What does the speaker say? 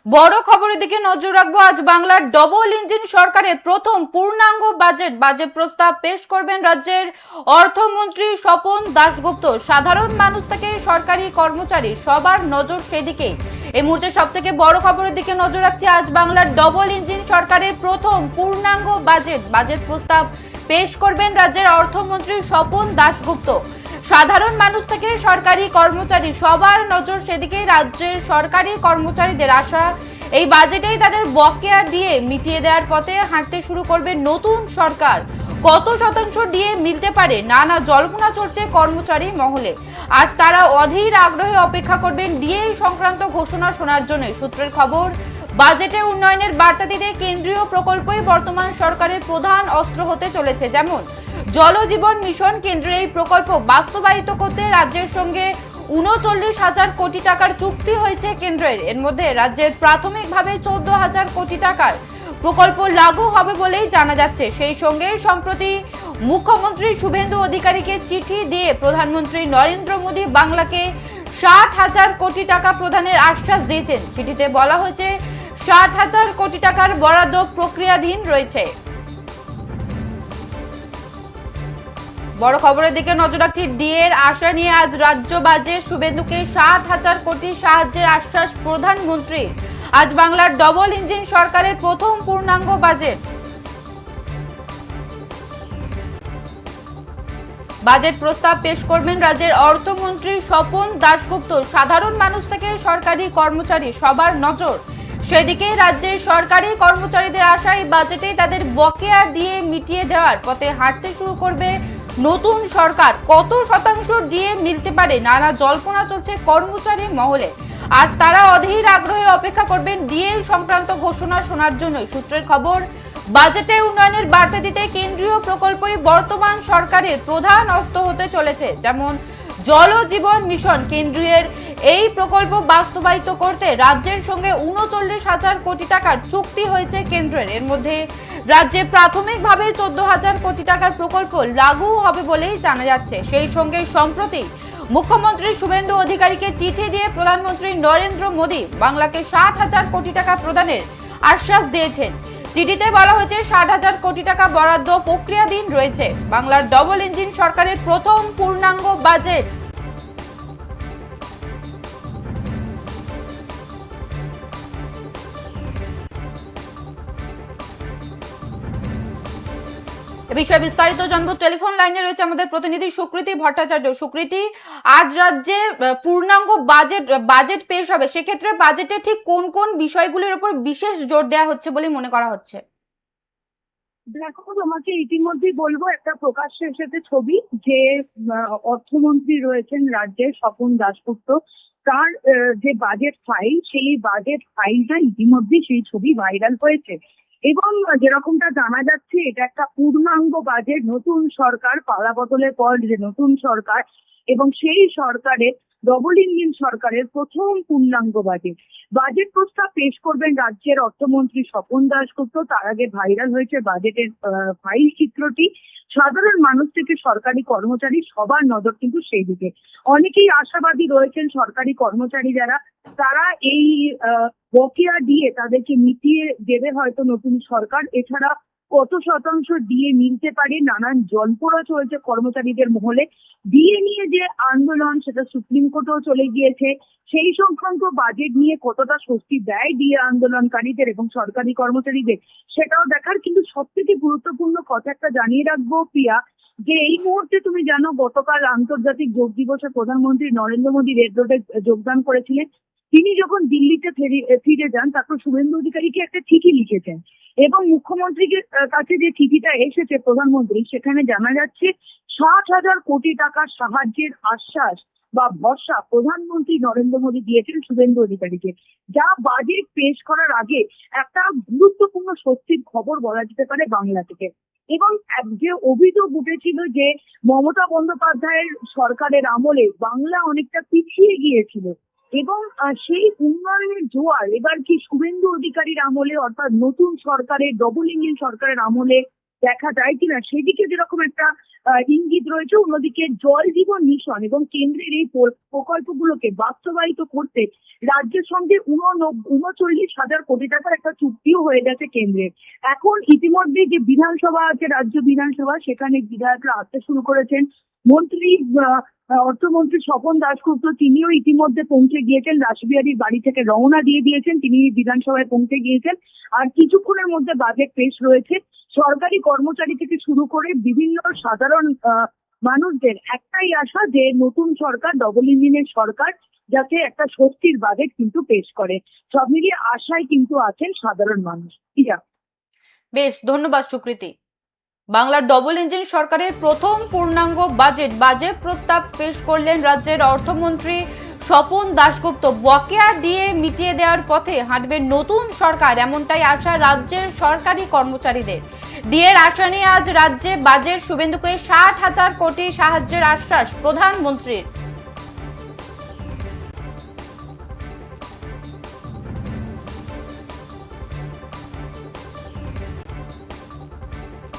বড় খবরের দিকে নজর রাখবো। আজ বাংলার ডবল ইঞ্জিন সরকারের প্রথম পূর্ণাঙ্গ বাজেট প্রস্তাব পেশ করবেন রাজ্যের অর্থমন্ত্রী স্বপন দাশগুপ্ত। সাধারণ মানুষ থেকে সরকারি কর্মচারী সবার নজর সেদিকে। এই মুহূর্তে সব থেকে বড় খবরের দিকে নজর রাখছি। আজ বাংলার ডবল ইঞ্জিন সরকারের প্রথম পূর্ণাঙ্গ বাজেট প্রস্তাব পেশ করবেন রাজ্যের অর্থমন্ত্রী স্বপন দাশগুপ্ত। সাধারণ মানুষ থেকে সরকারি কর্মচারী সবার নজর সেদিকে। রাজ্যের সরকারি কর্মচারীদের আশা, এই বাজেটেই তাদের বকেয়া দিয়ে মিটিয়ে দেওয়ার পথে হাঁটতে শুরু করবে নতুন সরকার। কত শতাংশ দিয়ে মিলতে পারে, নানা জল্পনা চলছে কর্মচারী মহলে। আজ তারা অধীর আগ্রহে অপেক্ষা করবেন ডিএ সংক্রান্ত ঘোষণা শোনার জন্য। সূত্রের খবর, বাজেটে উন্নয়নের বার্তা দিতে কেন্দ্রীয় প্রকল্পই বর্তমান সরকারের প্রধান অস্ত্র হতে চলেছে। যেমন জল জীবন মিশন, কেন্দ্রের এই প্রকল্প বাস্তবায়িত করতে রাজ্যের সঙ্গে ৩৯,০০০ কোটি টাকার চুক্তি হয়েছে কেন্দ্রের। এর মধ্যে রাজ্যের প্রাথমিকভাবে ১৪,০০০ কোটি টাকার প্রকল্প লাগু হবে বলেই জানা যাচ্ছে। সেই সঙ্গে সম্প্রতি মুখ্যমন্ত্রী শুভেন্দু অধিকারীকে চিঠি দিয়ে প্রধানমন্ত্রী নরেন্দ্র মোদী বাংলাকে ৬০,০০০ কোটি টাকা প্রদানের আশ্বাস দিয়েছেন। চিঠিতে বলা হয়েছে ৬০,০০০ কোটি টাকার বরাদ্দ প্রক্রিয়াধীন রয়েছে। বড় খবরের দিকে নজর রাখছি। ডিএর আশা নিয়ে আজ রাজ্য বাজেট, শুভেন্দুকে ৭,০০০ কোটি সাহায্যের আশ্বাস প্রধানমন্ত্রী। আজ বাংলার ডবল ইঞ্জিন সরকারের প্রথম পূর্ণাঙ্গ বাজেট প্রস্তাব পেশ করবেন রাজ্যের অর্থমন্ত্রী স্বপন দাশগুপ্ত। সাধারণ মানুষ থেকে সরকারি কর্মচারী সবার নজর সেদিকে। রাজ্যের সরকারি কর্মচারীদের আশা, এই বাজেটেই তাদের বকেয়া দিয়ে মিটিয়ে দেওয়ার পথে হাঁটতে শুরু করবে নতুন সরকার। কত শতাংশ দিয়ে মিলতে পারে, নানা জল্পনা চলছে কর্মচারী মহলে। আজ তারা অধীর আগ্রহে অপেক্ষা করবেন ডিএ সংক্রান্ত ঘোষণা শোনার জন্য। সূত্রের খবর, বাজেটে উন্নয়নের বার্তা দিতে কেন্দ্রীয় প্রকল্পই বর্তমান সরকারের প্রধান অস্ত্র হতে চলেছে। যেমন জল জীবন মিশন, কেন্দ্রের এই প্রকল্প বাস্তবায়িত করতে রাজ্যের সঙ্গে ৩৯,০০০ কোটি টাকার চুক্তি হয়েছে কেন্দ্রের। এর মধ্যে রাজ্যে প্রাথমিকভাবে ১৪,০০০ কোটি টাকার প্রকল্প লাগু হবে বলেই জানা যাচ্ছে। সেই সঙ্গে সম্প্রতি মুখ্যমন্ত্রী শুভেন্দু অধিকারীকে চিঠি দিয়ে প্রধানমন্ত্রী নরেন্দ্র মোদী বাংলাকে ৭,০০০ কোটি টাকা প্রদানের আশ্বাস দিয়েছেন। চিঠিতে বলা হয়েছে ৬০,০০০ কোটি টাকা বরাদ্দ প্রক্রিয়াধীন রয়েছে। বাংলার ডবল ইঞ্জিন সরকারের প্রথম পূর্ণাঙ্গ বাজেট। এ বিষয়ে বিস্তারিত জানবো। টেলিফোন লাইনে রয়েছে আমাদের প্রতিনিধি সুকৃতি ভট্টাচার্য। সুকৃতি, আজ রাজ্যে পূর্ণাঙ্গ বাজেট পেশ হবে, সেক্ষেত্রে বাজেটে ঠিক কোন কোন বিষয়গুলির উপর বিশেষ জোর দেওয়া হচ্ছে বলে মনে করা হচ্ছে? দেখো, তোমাকে ইতিমধ্যেই বলবো, একটা প্রকাশ্যে এসেছে ছবি যে অর্থমন্ত্রী রয়েছেন রাজ্যের স্বপন দাশগুপ্ত, তার যে বাজেট ফাইল, সেই বাজেট ফাইলটা ইতিমধ্যেই সেই ছবি ভাইরাল হয়েছে। এবং যেরকমটা জানা যাচ্ছে, এটা একটা পূর্ণাঙ্গ বাজেট। নতুন সরকার, পালা বদলের পর যে নতুন সরকার, এবং সেই সরকারের ডবল ইঞ্জিন সরকারের প্রথম পূর্ণাঙ্গ বাজেট প্রস্তাব পেশ করবেন রাজ্যের অর্থমন্ত্রী স্বপন দাশগুপ্ত। তার আগে ভাইরাল হয়েছে বাজেটের ফাইল চিত্রটি। সাধারণ মানুষ থেকে সরকারি কর্মচারী সবার নজর কিন্তু সেই দিকে। অনেকেই আশাবাদী রয়েছেন সরকারি কর্মচারী যারা, তারা এই বকেয়া দিয়ে তাদেরকে মিটিয়ে দেবে হয়তো নতুন সরকার। এছাড়া কত শতাংশ দিয়ে মিলতে পারে, নানান জল্পনা চলছে কর্মচারীদের মহলে। ডিএ নিয়ে যে আন্দোলন, সেটা সুপ্রিম কোর্টেও চলে গিয়েছে। সেই সংক্রান্ত বাজেট নিয়ে কতটা স্বস্তি দেয় ডিএ আন্দোলনকারীদের এবং সরকারি কর্মচারীদের, সেটাও দেখার। কিন্তু সব থেকে গুরুত্বপূর্ণ কথা একটা জানিয়ে রাখবো প্রিয়া, যে এই মুহূর্তে তুমি জানো গতকাল আন্তর্জাতিক যোগ দিবসে প্রধানমন্ত্রী নরেন্দ্র মোদী রেড রোডে যোগদান করেছিলেন। তিনি যখন দিল্লিতে ফিরে যান, তারপর শুভেন্দু অধিকারীকে একটা চিঠি লিখেছেন। এবং মুখ্যমন্ত্রীর কাছে যে চিঠিটা এসেছে প্রধানমন্ত্রী, সেখানে জানা যাচ্ছে ৬০,০০০ কোটি টাকার সাহায্যের আশ্বাস বা ভরসা প্রধানমন্ত্রী নরেন্দ্র মোদী দিয়েছেন শুভেন্দু অধিকারীকে, যা বাজেট পেশ করার আগে একটা গুরুত্বপূর্ণ স্বস্তির খবর বলা যেতে পারে বাংলা থেকে। এবং যে অভিযোগ উঠেছিল যে মমতা বন্দ্যোপাধ্যায়ের সরকারের আমলে বাংলা অনেকটা পিছিয়ে গিয়েছিল, এবং সেই উন্নয়নের জোয়ার এবার কি শুভেন্দু অধিকারীর আমলে, অর্থাৎ নতুন সরকারের ডবল ইঞ্জিন সরকারের আমলে দেখা যায় কিনা সেদিকে যেরকম একটা ইঙ্গিত রয়েছে, অন্যদিকে জল জীবন মিশন এবং কেন্দ্রের এই প্রকল্পগুলোকে বাস্তবায়িত করতে রাজ্যের সঙ্গে 39,000 কোটি টাকার একটা চুক্তিও হয়ে গেছে কেন্দ্রের। এখন ইতিমধ্যে যে বিধানসভা আছে, রাজ্য বিধানসভা, সেখানে বিধায়করা আসতে শুরু করেছেন। মন্ত্রী অর্থমন্ত্রী স্বপন দাশগুপ্ত তিনিও ইতিমধ্যে পৌঁছে গিয়েছেন, রাসবিহারীর বাড়ি থেকে রওনা দিয়ে দিয়েছেন, তিনি বিধানসভায় পৌঁছে গিয়েছেন। আর কিছুক্ষণের মধ্যে বাজেট পেশ রয়েছে। সরকারি কর্মচারী থেকে শুরু করে বিভিন্ন সাধারণ মানুষদের একটাই আশা যে নতুন সরকার, ডবল ইঞ্জিনের সরকার যাতে একটা স্বস্তির বাজেট কিন্তু পেশ করে। সব মিলিয়ে আশায় কিন্তু আছেন সাধারণ মানুষ। বেশ, ধন্যবাদ সুকৃতি। বাংলার ডবল ইঞ্জিন সরকারের প্রথম পূর্ণাঙ্গ বাজেট প্রস্তাব পেশ করলেন রাজ্যের অর্থমন্ত্রী স্বপন দাশগুপ্ত। বকেয়া দিয়ে মিটিয়ে দেওয়ার পথে হাঁটবে নতুন সরকার, এমনটাই আশা রাজ্যের সরকারি কর্মচারীদের। ডিএর আশা নিয়ে আজ রাজ্যে বাজেট, শুভেন্দুকে 60,000 কোটি সাহায্যের আশ্বাস প্রধানমন্ত্রীর।